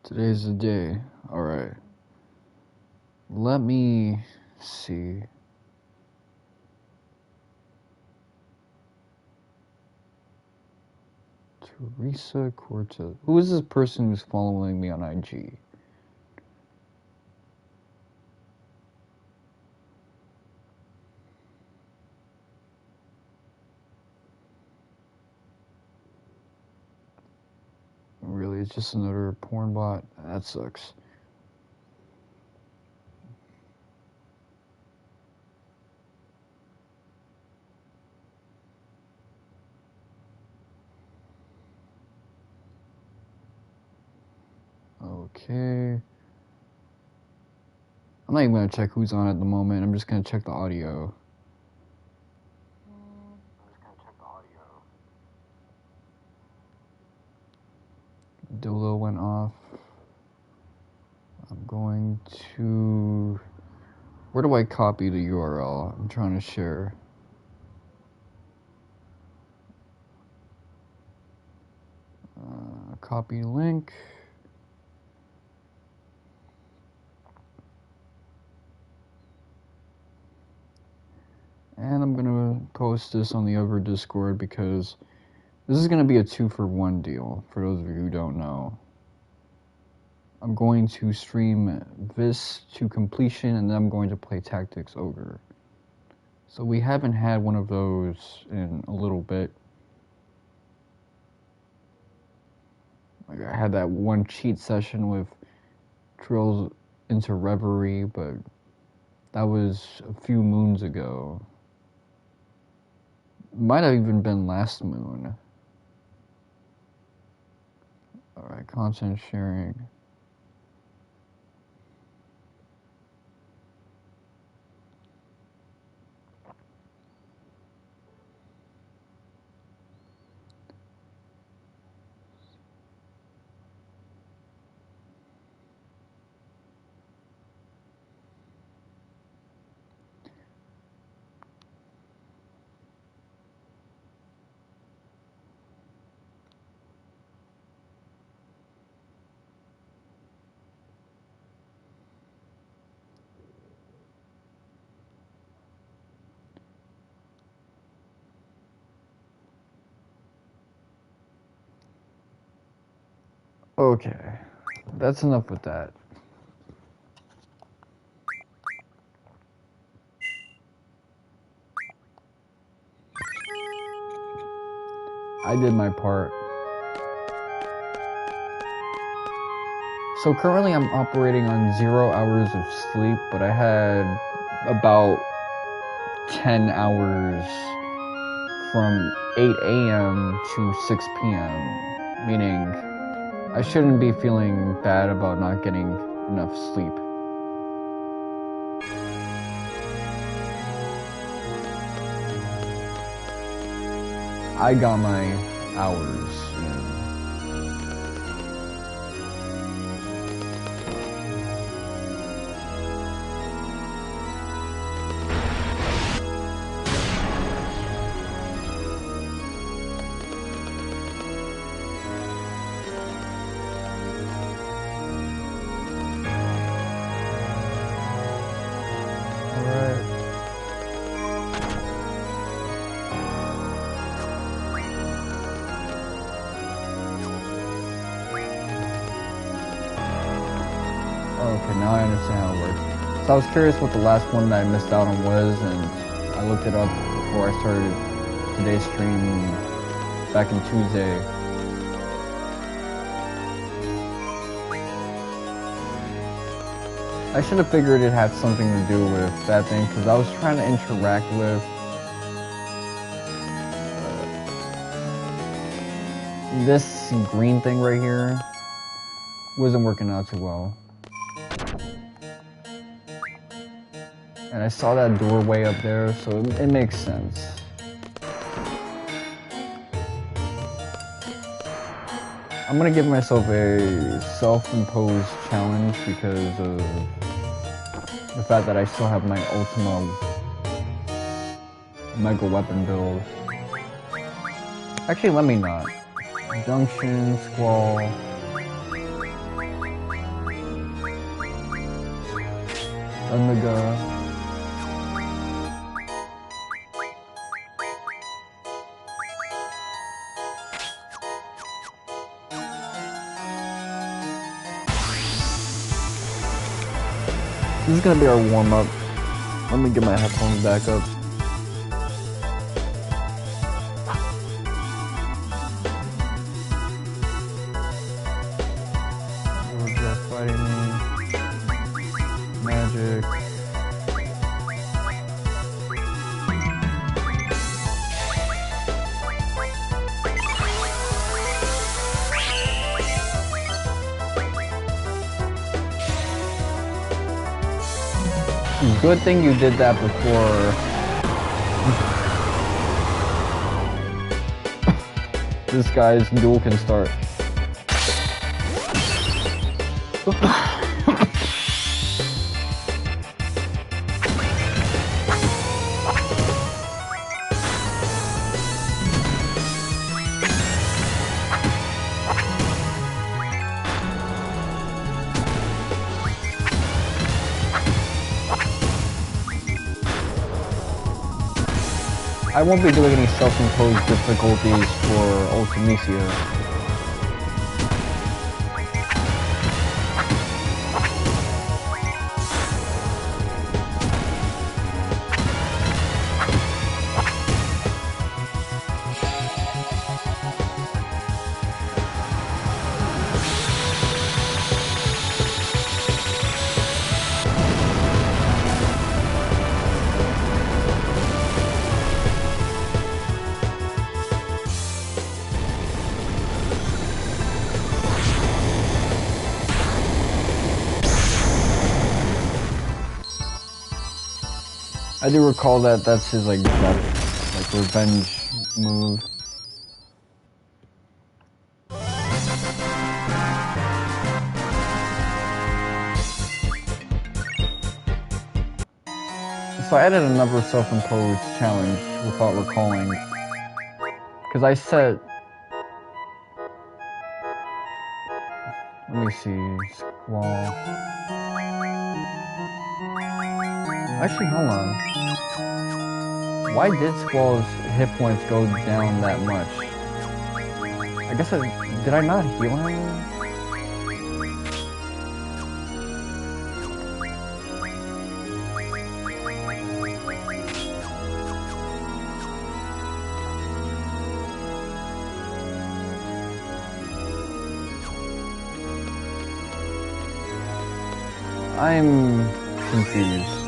Today's the day. Alright. Let me see. Teresa Cortez. Who is this person who's following me on IG? Really, it's just another porn bot? That sucks. Okay. I'm not even gonna check who's on at the moment. I'm just gonna check the audio. Dildo went off. I'm going to... Where do I copy the URL? I'm trying to share. Copy link. And I'm gonna post this on the other Discord because this is gonna be a 2-for-1 deal, for those of you who don't know. I'm going to stream this to completion and then I'm going to play Tactics Ogre. So we haven't had one of those in a little bit. Like I had that one cheat session with Trails into Reverie, but that was a few moons ago. Might have even been last moon. Alright, content sharing. Okay, that's enough with that. I did my part. So currently I'm operating on 0 hours of sleep, but I had about 10 hours from 8 a.m. to 6 p.m. Meaning I shouldn't be feeling bad about not getting enough sleep. I got my hours in. Okay, now I understand how it works. So I was curious what the last one that I missed out on was, and I looked it up before I started today's stream back in Tuesday. I should have figured it had something to do with that thing, because I was trying to interact with this green thing right here. Wasn't working out too well. And I saw that doorway up there, so it makes sense. I'm gonna give myself a self-imposed challenge because of the fact that I still have my Ultima Mega Weapon build. Actually, let me not. Junction, Squall. Omega. This is gonna be our warm-up. Let me get my headphones back up. Fighting me. Magic. Good thing you did that before. This guy's duel can start. I won't be doing any self-imposed difficulties for Ultimecia. I do recall that that's his like revenge move. So I added another self-imposed challenge without recalling, because I set. Let me see, Squall. Actually, hold on. Why did Squall's hit points go down that much? I guess did I not heal him? I'm confused.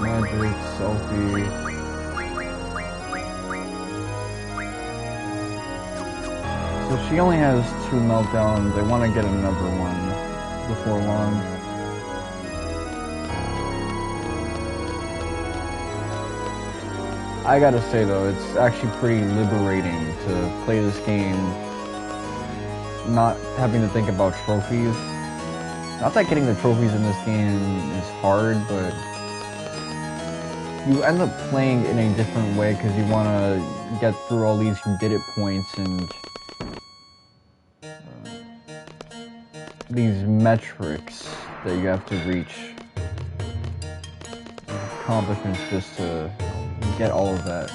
Magic, selfie. So she only has 2 meltdowns. I want to get another one before long. I gotta say though, it's actually pretty liberating to play this game not having to think about trophies. Not that getting the trophies in this game is hard, but you end up playing in a different way because you want to get through all these you did it points and these metrics that you have to reach. Accomplishments just to get all of that.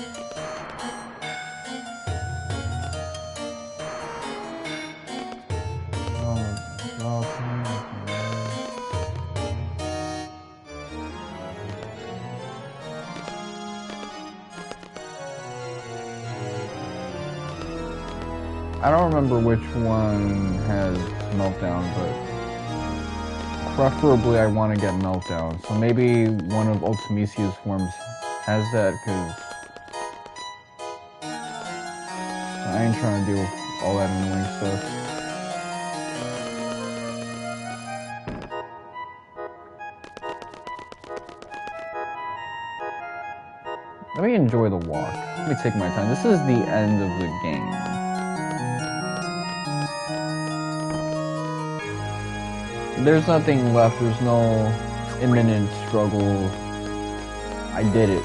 I don't remember which one has meltdown, but preferably I want to get meltdown. So maybe one of Ultimecia's forms has that, because I ain't trying to deal with all that annoying stuff. Let me enjoy the walk. Let me take my time. This is the end of the game. There's nothing left. There's no imminent struggle. I did it.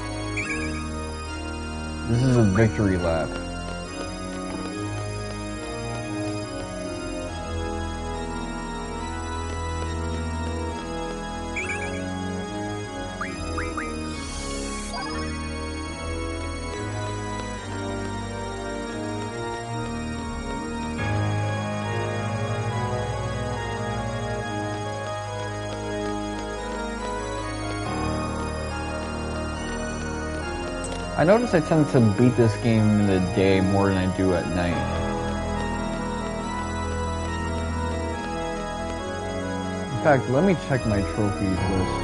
This is a victory lap. I notice I tend to beat this game in the day more than I do at night. In fact, let me check my trophies list.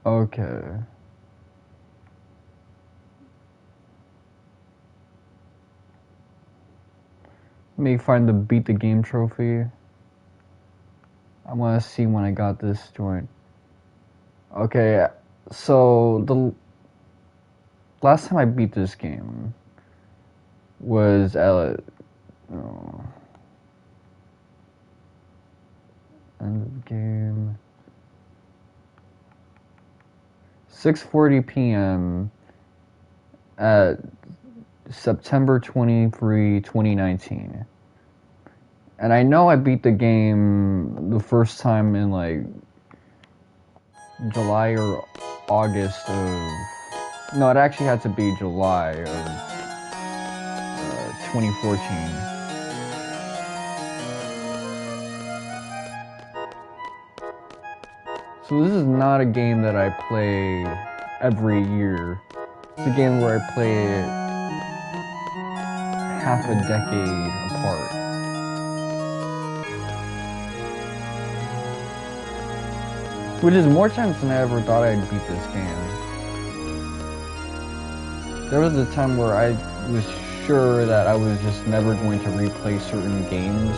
Okay. Let me find the beat the game trophy. I want to see when I got this joint. Okay, so the last time I beat this game was at end of game 6:40 p.m. at September 23, 2019. And I know I beat the game the first time in like July or August of... No, it actually had to be July of 2014. So this is not a game that I play every year. It's a game where I play it half a decade apart. Which is more times than I ever thought I'd beat this game. There was a time where I was sure that I was just never going to replay certain games,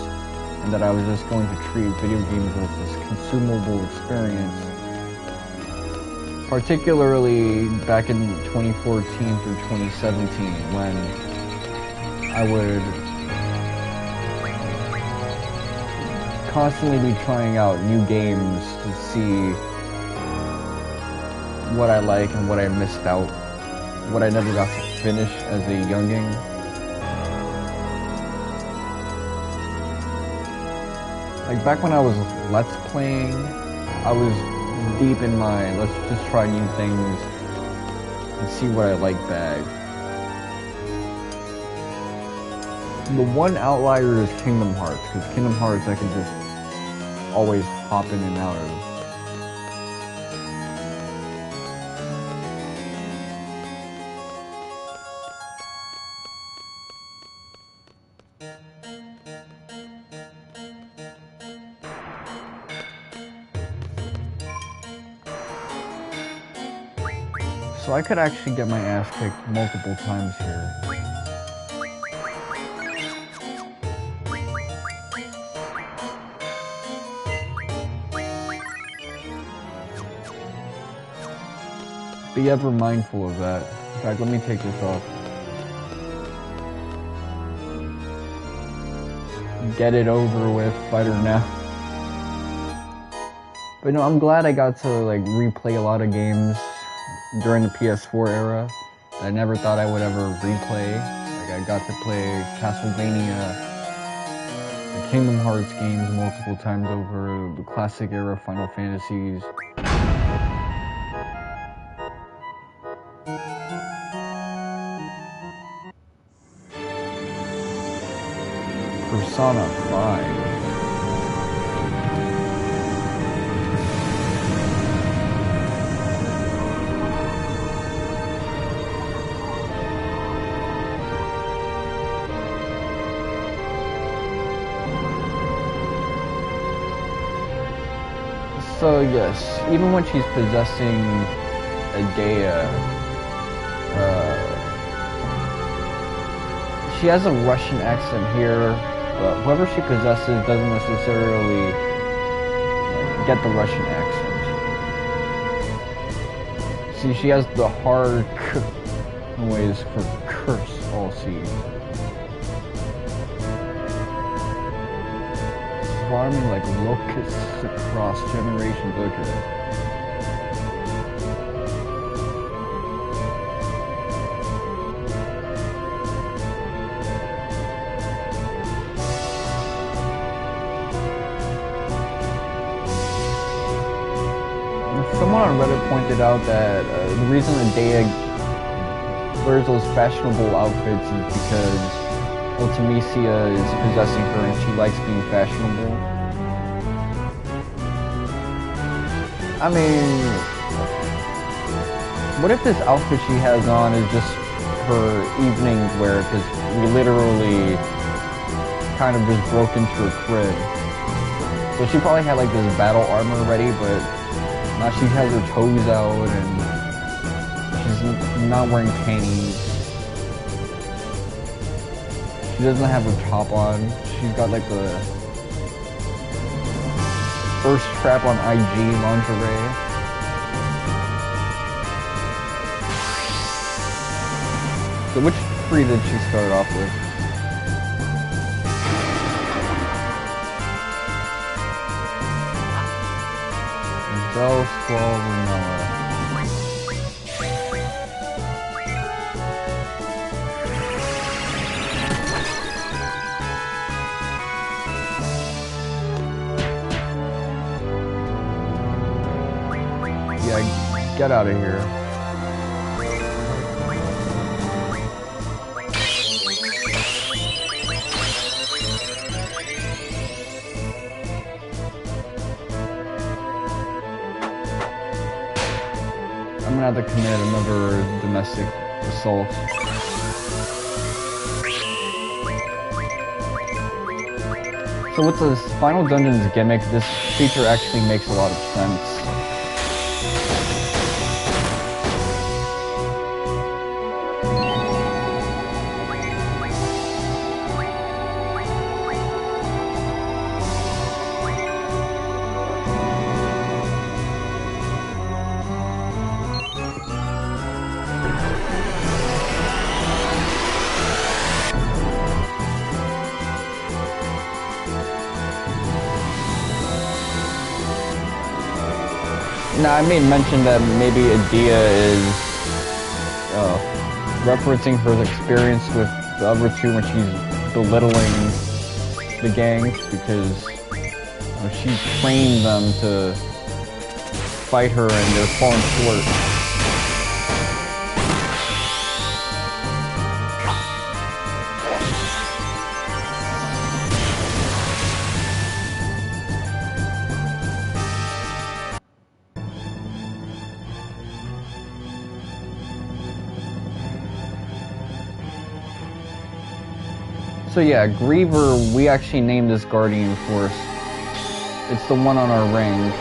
and that I was just going to treat video games as this consumable experience. Particularly back in 2014 through 2017, when I would constantly be trying out new games to see what I like and what I missed out, what I never got to finish as a youngin'. Like back when I was Let's Playing, I was deep in my let's just try new things and see what I like bag. The one outlier is Kingdom Hearts, because Kingdom Hearts I can just always hop in and out of. So I could actually get my ass kicked multiple times here. Be ever mindful of that. In fact, let me take this off. Get it over with, fighter now. But no, I'm glad I got to like replay a lot of games during the PS4 era that I never thought I would ever replay. Like I got to play Castlevania, the Kingdom Hearts games multiple times over, the classic era Final Fantasies. Persona 5. So yes, even when she's possessing Adea, she has a Russian accent here, but whoever she possesses doesn't necessarily get the Russian accent. See, she has the hard k noise for curse, all C's. Swarming like locusts across generations. Okay. Someone on Reddit pointed out that the reason Adea wears those fashionable outfits is because Ultimecia is possessing her and she likes being fashionable. I mean, what if this outfit she has on is just her evening wear, because we literally kind of just broke into her crib. So she probably had like this battle armor ready, but now she has her toes out and she's not wearing panties. She doesn't have her top on. She's got like the first strap on IG lingerie. So which three did she start off with? Belle, Squall, Vanilla. Yeah, get out of here. I'm gonna have to commit another domestic assault. So with the Final Dungeons gimmick, this feature actually makes a lot of sense. Now, I made mention that maybe Adia is referencing her experience with the other two when she's belittling the gangs, because she's trained them to fight her and they're falling short. So yeah, Griever, we actually named this Guardian Force. It's the one on our ring.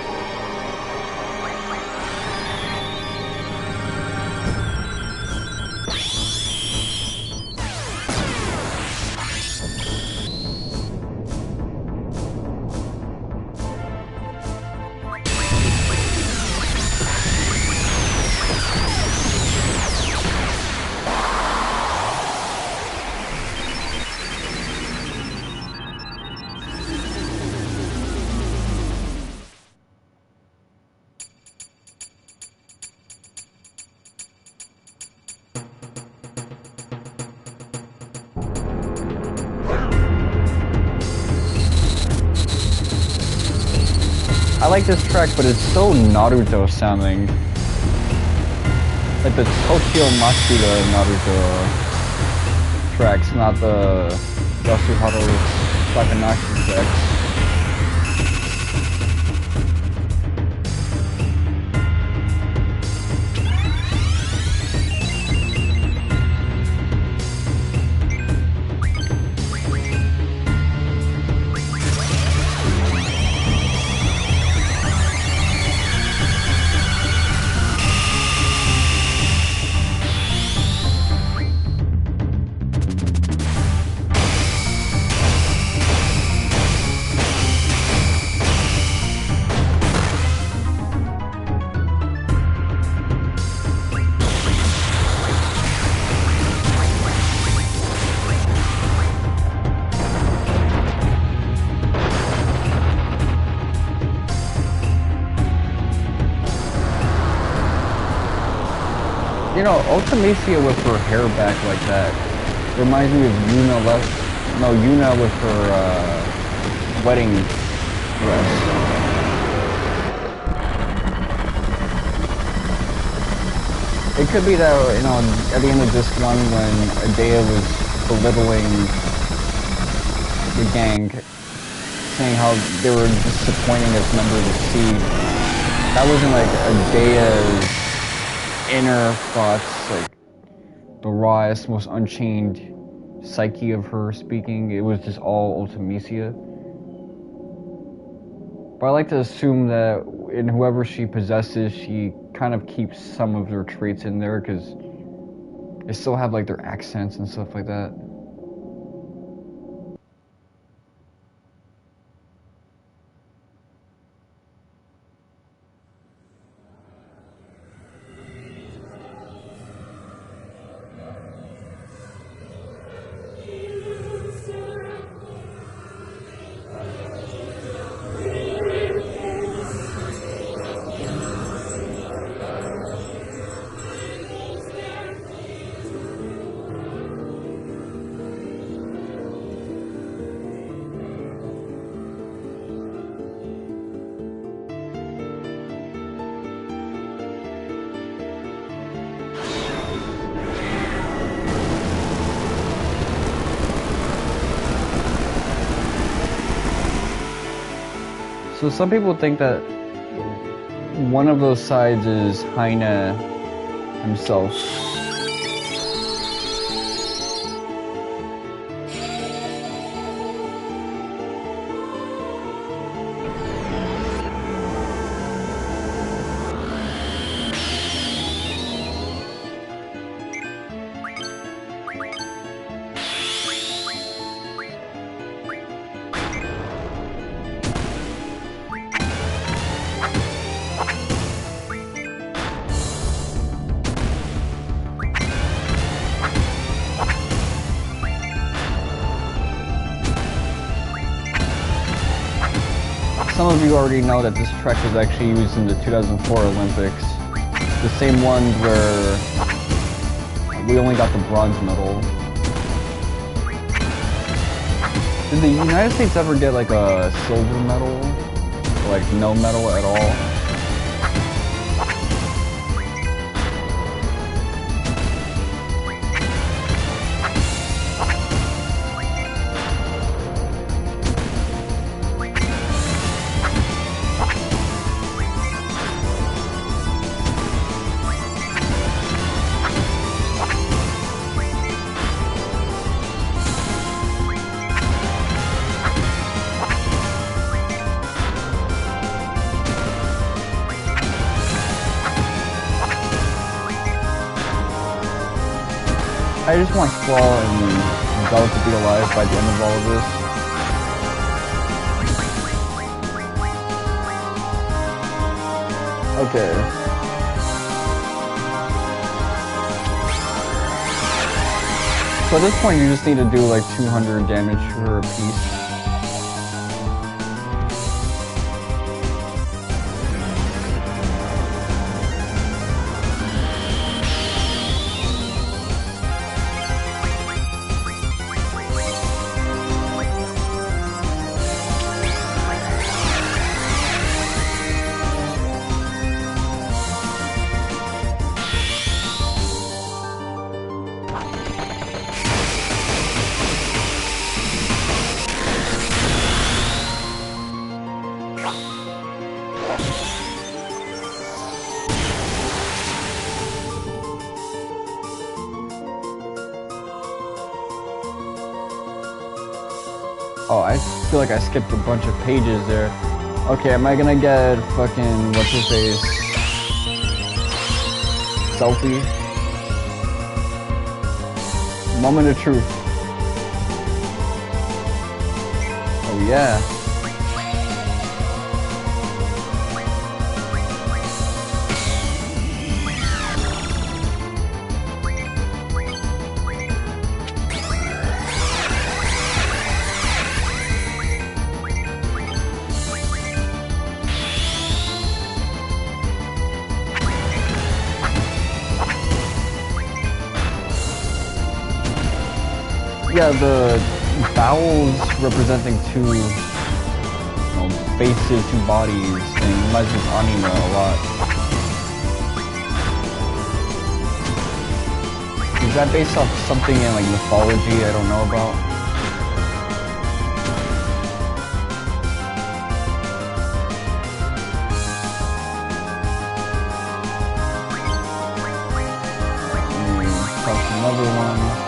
I like this track, but it's so Naruto sounding. Like the Tokyo Matsuda Naruto tracks, not the Yasuharu Sakanashi tracks. You know, Ultimecia with her hair back like that reminds me of Yuna with her wedding dress. It could be that, you know, at the end of this one, when Adea was belittling the gang, saying how they were disappointing as members of Seed, that wasn't like Adea's inner thoughts, like the rawest, most unchained psyche of her speaking. It was just all Ultimecia. But I like to assume that in whoever she possesses, she kind of keeps some of their traits in there, because they still have like their accents and stuff like that. So some people think that one of those sides is Heine himself. Some of you already know that this track was actually used in the 2004 Olympics. The same ones where we only got the bronze medal. Did the United States ever get like a silver medal? Or like no medal at all? I just want Squall and Bell to be alive by the end of all of this. Okay. So at this point you just need to do like 200 damage to her a piece. Oh, I feel like I skipped a bunch of pages there. Okay, am I gonna get fucking, what's his face? Selfie? Moment of truth. Oh yeah. Yeah, the bowels representing two faces, two bodies, and reminds me of anime a lot. that based off something in like mythology I don't know about? Another one.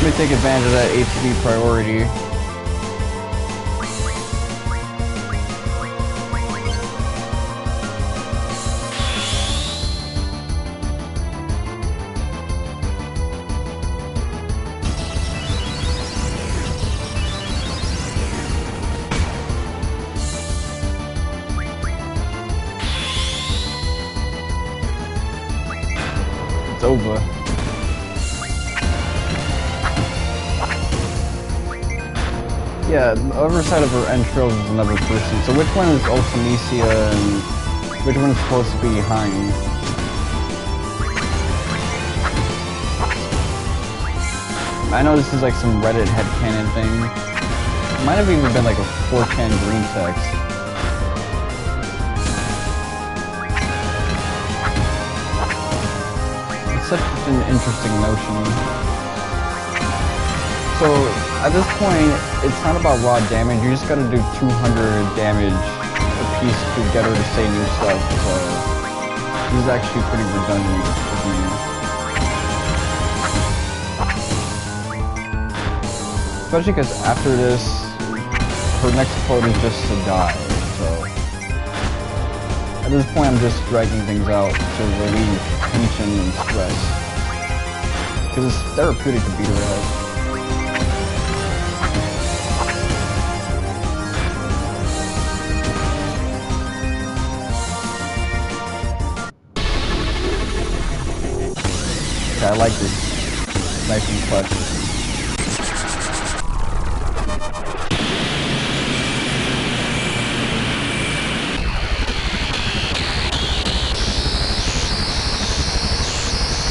Let me take advantage of that HB priority. It's over. Yeah, the other side of her entrails is another person. So which one is Ultimecia and which one is supposed to be behind? I know this is like some Reddit headcanon thing. It might have even been like a 4chan green text. It's such an interesting notion. So, at this point, it's not about raw damage, you just gotta do 200 damage a piece to get her to say new stuff, so this is actually pretty redundant with me. Especially because after this, her next quote is just to die, so at this point I'm just dragging things out to relieve tension and stress. Because it's therapeutic to beat her ass. I like this. Nice and clutch.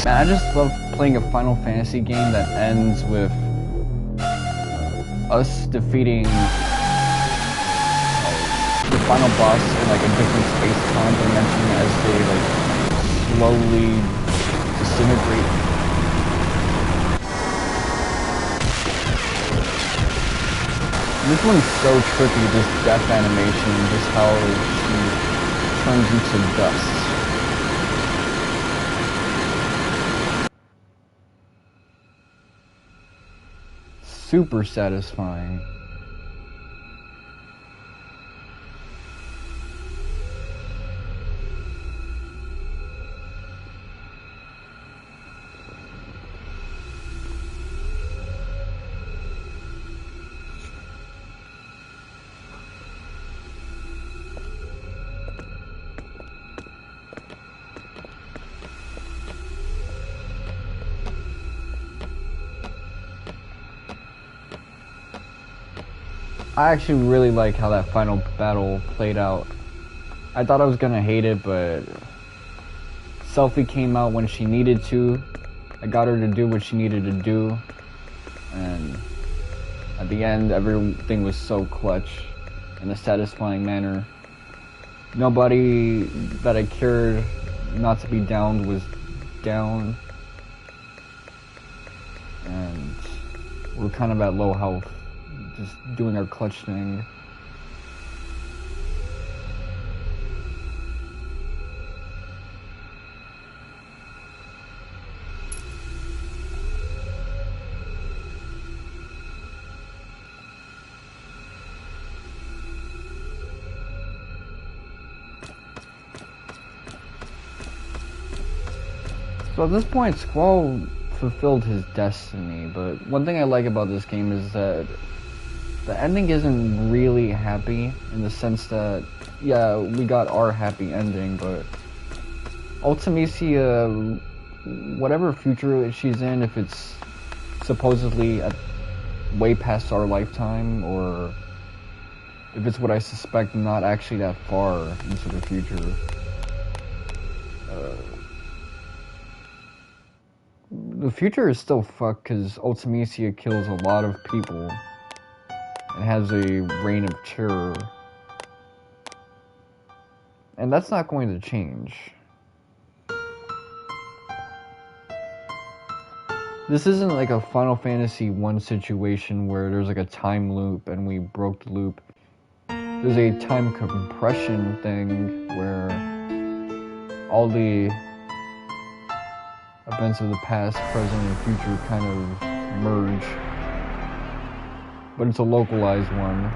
Man, I just love playing a Final Fantasy game that ends with us defeating the final boss in like a different space-time dimension as they like slowly disintegrate. This one's so trippy, this death animation, just how she turns into dust. Super satisfying. I actually really like how that final battle played out. I thought I was gonna hate it, but Selfie came out when she needed to. I got her to do what she needed to do, and at the end, everything was so clutch in a satisfying manner. Nobody that I cared not to be downed was down, and we're kind of at low health, just doing our clutch thing. So at this point, Squall fulfilled his destiny, but one thing I like about this game is that the ending isn't really happy, in the sense that, yeah, we got our happy ending, but Ultimecia, whatever future she's in, if it's supposedly way past our lifetime, or if it's what I suspect, not actually that far into the future, the future is still fucked because Ultimecia kills a lot of people and has a reign of terror. And that's not going to change. This isn't like a Final Fantasy I situation where there's like a time loop and we broke the loop. There's a time compression thing where all the events of the past, present, and future kind of merge. But it's a localized one.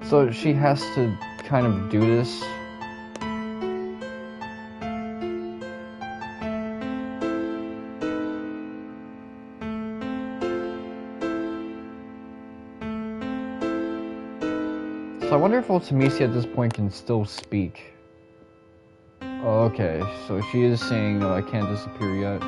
So she has to kind of do this. So I wonder if Ultimecia at this point can still speak. Oh, okay, so she is saying, no, I can't disappear yet.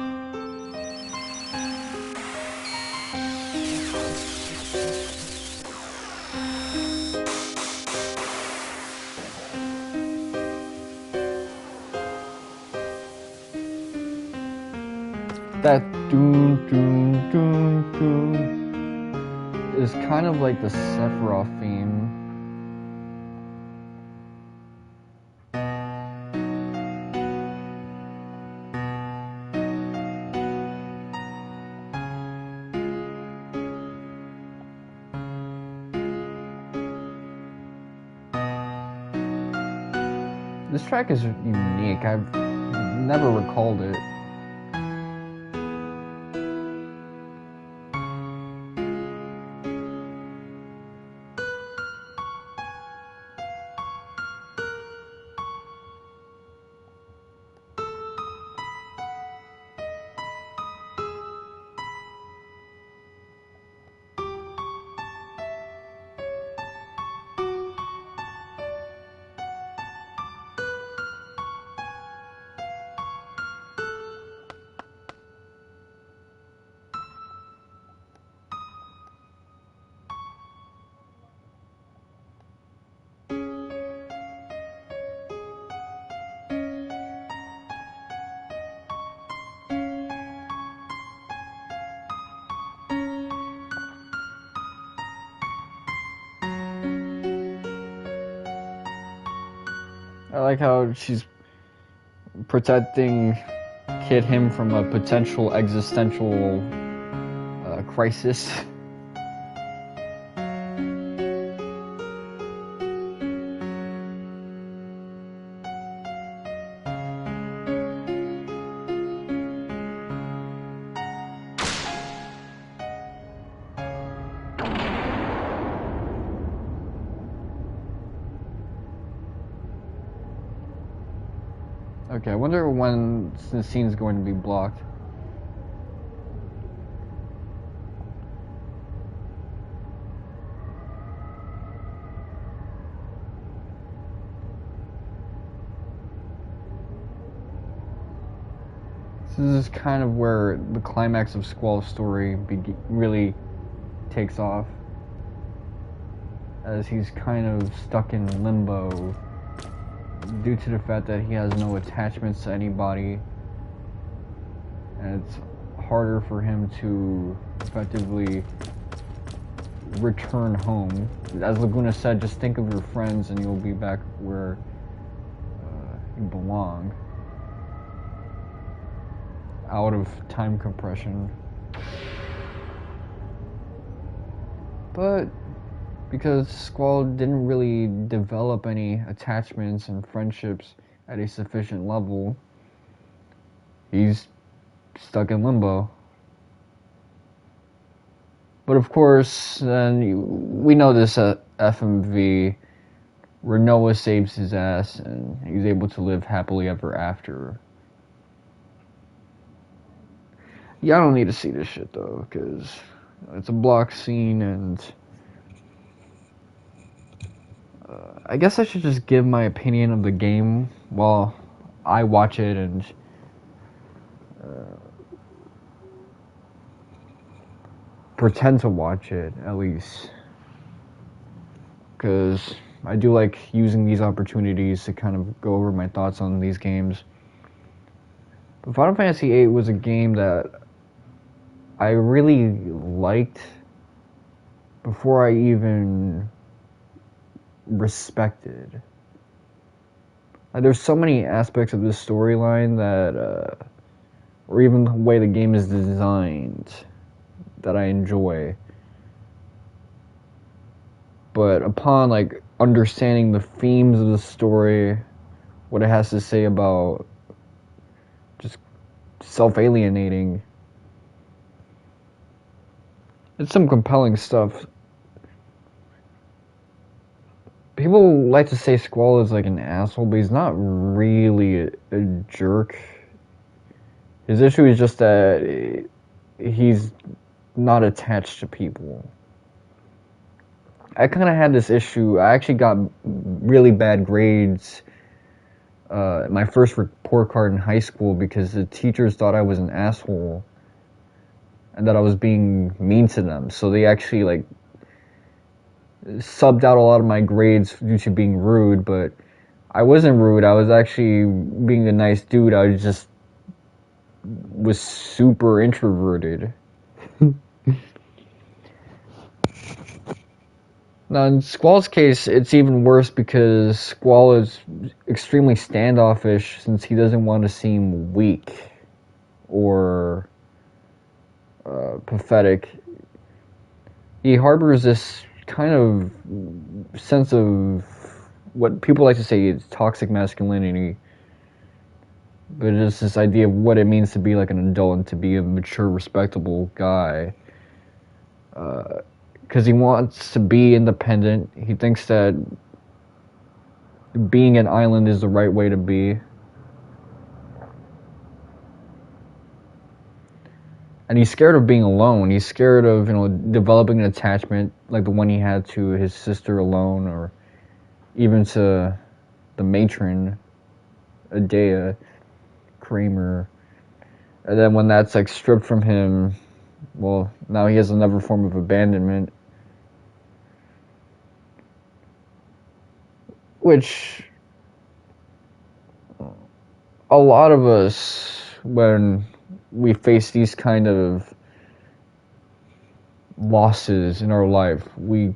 That doon doon doon doon is kind of like the Sephiroth theme. This track is unique. I've never recalled it. I like how she's protecting Kid Him from a potential existential crisis. Okay, I wonder when the scene's going to be blocked. This is kind of where the climax of Squall's story really takes off. as he's kind of stuck in limbo due to the fact that he has no attachments to anybody, and it's harder for him to effectively return home. As Laguna said, just think of your friends and you'll be back where you belong, out of time compression. But because Squall didn't really develop any attachments and friendships at a sufficient level, he's stuck in limbo. But of course, then we know this FMV where Noah saves his ass and he's able to live happily ever after. Yeah, I don't need to see this shit though, because it's a block scene, and I guess I should just give my opinion of the game while I watch it and pretend to watch it, at least. Because I do like using these opportunities to kind of go over my thoughts on these games. But Final Fantasy VIII was a game that I really liked before I even respected. Like, there's so many aspects of this storyline that, or even the way the game is designed, that I enjoy. But upon like understanding the themes of the story, what it has to say about just self-alienating, it's some compelling stuff. People like to say Squall is like an asshole, but he's not really a jerk. His issue is just that he's not attached to people. I kind of had this issue. I actually got really bad grades my first report card in high school because the teachers thought I was an asshole and that I was being mean to them. So they actually like subbed out a lot of my grades due to being rude, but I wasn't rude. I was actually being a nice dude. I was super introverted. Now, in Squall's case, it's even worse because Squall is extremely standoffish since he doesn't want to seem weak or pathetic. He harbors this kind of sense of what people like to say is toxic masculinity, but it's this idea of what it means to be like an adult and to be a mature, respectable guy. Because he wants to be independent. He thinks that being an island is the right way to be. And he's scared of being alone. He's scared of, developing an attachment like the one he had to his sister alone, or even to the matron, Adea Kramer. And then when that's like stripped from him, well, now he has another form of abandonment. Which a lot of us, when we face these kind of losses in our life, we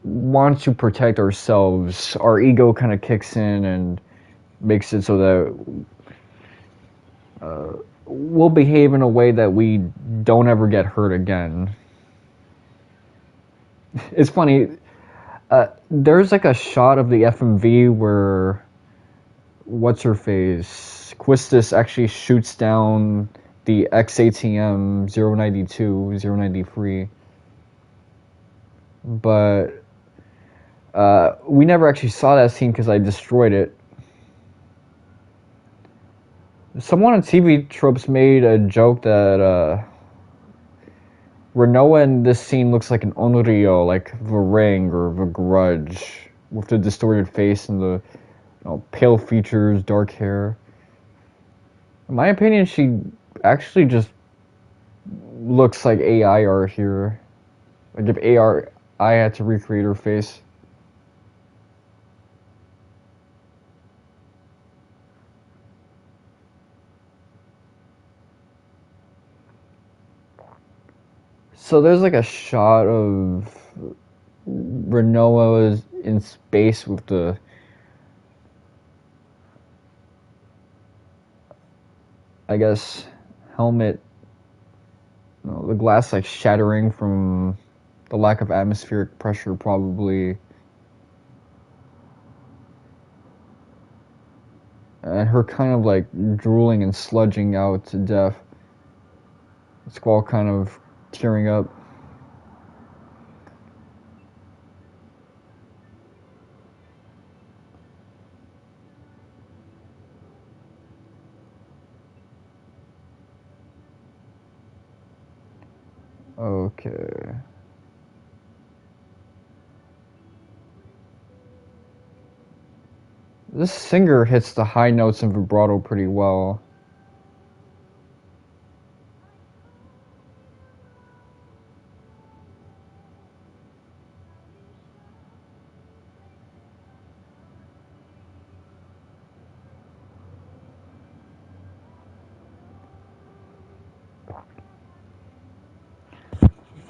want to protect ourselves. Our ego kind of kicks in and makes it so that we'll behave in a way that we don't ever get hurt again. It's funny. There's like a shot of the FMV where what's-her-face, Krysta actually shoots down the XATM 092, 093. But we never actually saw that scene because I destroyed it. Someone on TV Tropes made a joke that Renoa in this scene looks like an Onryo, like the Ring or the Grudge, with the distorted face and the pale features, dark hair. In my opinion, she actually just looks like AI art here. Like if I had to recreate her face. So there's like a shot of Renoa in space with the I guess helmet, the glass like shattering from the lack of atmospheric pressure probably, and her kind of like drooling and sludging out to death. Squall kind of tearing up. Okay. This singer hits the high notes and vibrato pretty well.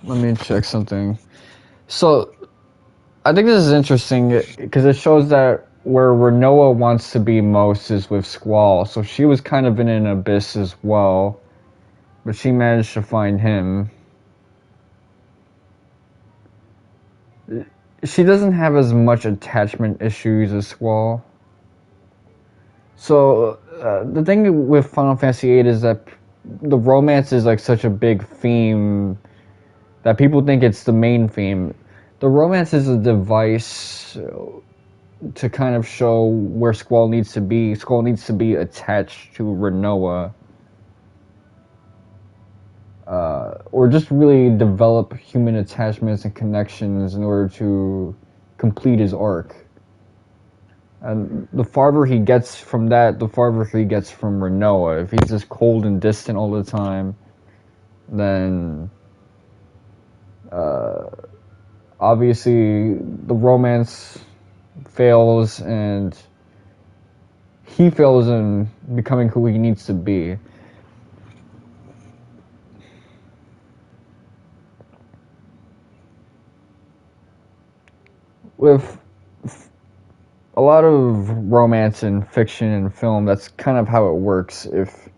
Let me check something. So, I think this is interesting because it shows that where Renoa wants to be most is with Squall. So she was kind of in an abyss as well, but she managed to find him. She doesn't have as much attachment issues as Squall. So the thing with Final Fantasy VIII is that the romance is like such a big theme that people think it's the main theme. The romance is a device to kind of show where Squall needs to be. Squall needs to be attached to Renoa. Or just really develop human attachments and connections in order to complete his arc. And the farther he gets from that, the farther he gets from Renoa. If he's just cold and distant all the time, then obviously the romance fails and he fails in becoming who he needs to be. With a lot of romance in fiction and film, that's kind of how it works. If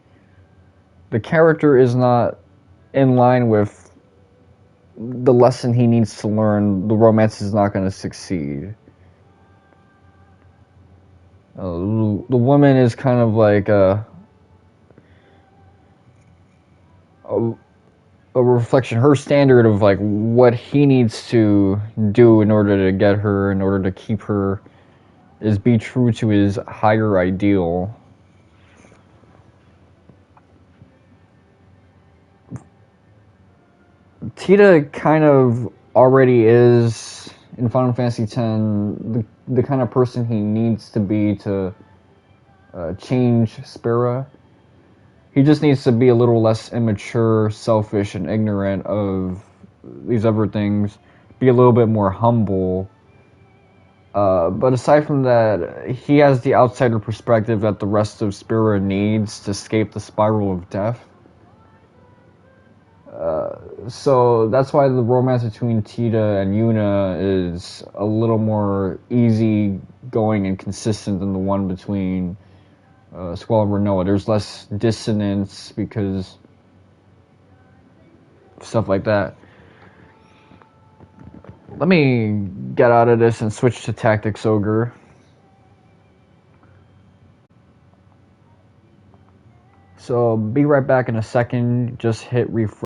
the character is not in line with the lesson he needs to learn, the romance is not going to succeed. The woman is kind of like a reflection, her standard of like what he needs to do in order to get her, in order to keep her, is be true to his higher ideal. Tita kind of already is in Final Fantasy X the kind of person he needs to be to change Spira. He just needs to be a little less immature, selfish, and ignorant of these other things. Be a little bit more humble. But aside from that, he has the outsider perspective that the rest of Spira needs to escape the spiral of death. So that's why the romance between Tita and Yuna is a little more easy going and consistent than the one between Squall and Renoa. There's less dissonance because stuff like that. Let me get out of this and switch to Tactics Ogre. So be right back in a second. Just hit refresh.